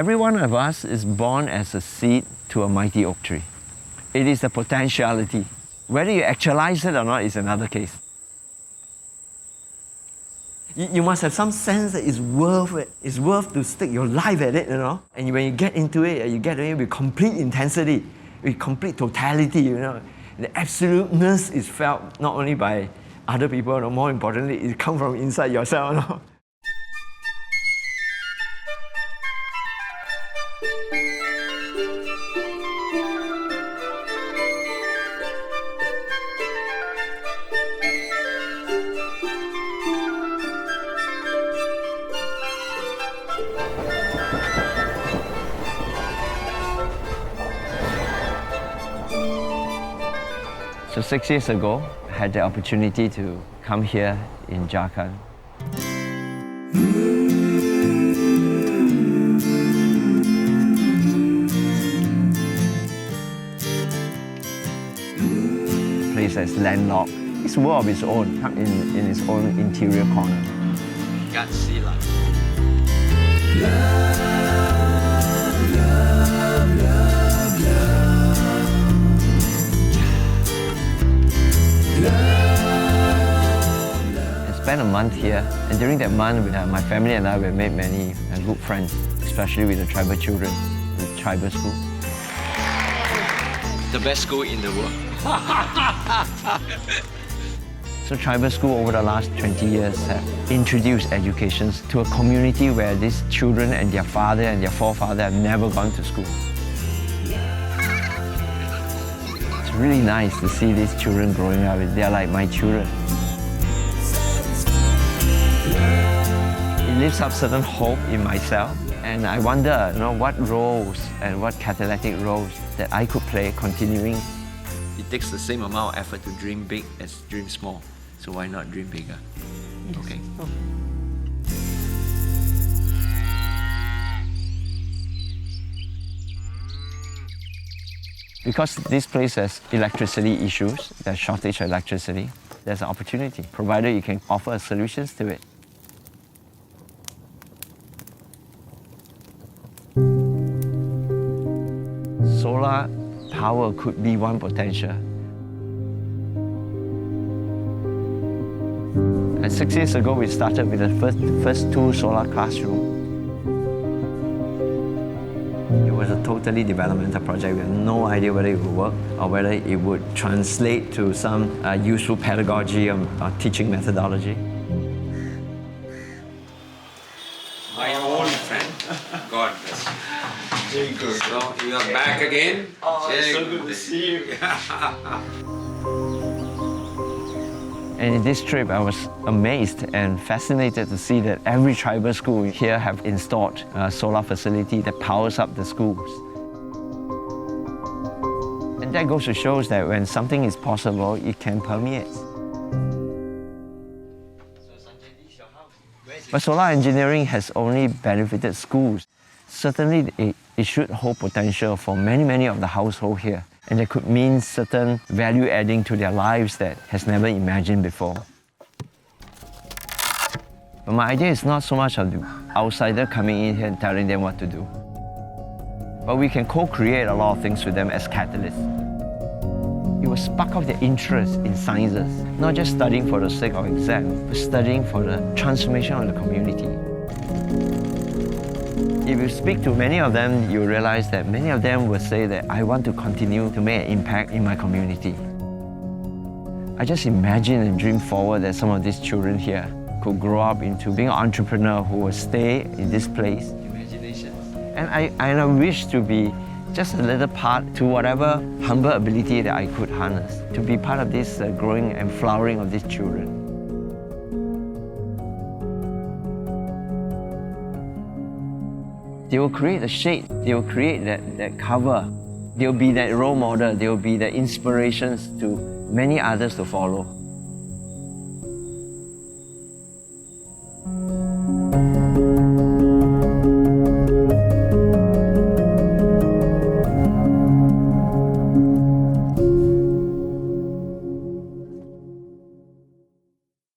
Every one of us is born as a seed to a mighty oak tree. It is the potentiality. Whether you actualize it or not is another case. You must have some sense that it's worth it. It's worth to stick your life at it, you know. And when you get into it, you get into it with complete intensity, with complete totality, you know. The absoluteness is felt not only by other people, but more importantly, it comes from inside yourself, you know. So 6 years ago, I had the opportunity to come here in Jharkhand. The place that's landlocked. It's a world of its own, in its own interior corner. Can't see life. I spent a month here, and during that month, my family and I we made many good friends, especially with the tribal children, the tribal school. The best school in the world. So tribal school over the last 20 years have introduced education to a community where these children and their father and their forefather have never gone to school. It's really nice to see these children growing up. They're like my children. It lifts up certain hope in myself, and I wonder, what roles and what catalytic roles that I could play continuing. It takes the same amount of effort to dream big as dream small, so why not dream bigger? Yes. Okay. Oh. Because this place has electricity issues, there's shortage of electricity, there's an opportunity, provided you can offer solutions to it. Solar power could be one potential. And 6 years ago, we started with the first 2 solar classrooms. It was a totally developmental project. We had no idea whether it would work or whether it would translate to some useful pedagogy or teaching methodology. My old friend, God bless you. Very good. So you are back again. Oh, it's so good to see you. And in this trip, I was amazed and fascinated to see that every tribal school here have installed a solar facility that powers up the schools. And that goes to show that when something is possible, it can permeate. But solar engineering has only benefited schools. Certainly, it should hold potential for many of the households here. And that could mean certain value adding to their lives that has never imagined before. But my idea is not so much of the outsider coming in here and telling them what to do. But we can co-create a lot of things with them as catalysts. It will spark off their interest in sciences, not just studying for the sake of exam, but studying for the transformation of the community. If you speak to many of them, you realize that many of them will say that I want to continue to make an impact in my community. I just imagine and dream forward that some of these children here could grow up into being an entrepreneur who will stay in this place. Imagination. And I wish to be just a little part to whatever humble ability that I could harness, to be part of this growing and flowering of these children. They will create the shade, they will create that cover. They'll be that role model, they'll be the inspirations to many others to follow.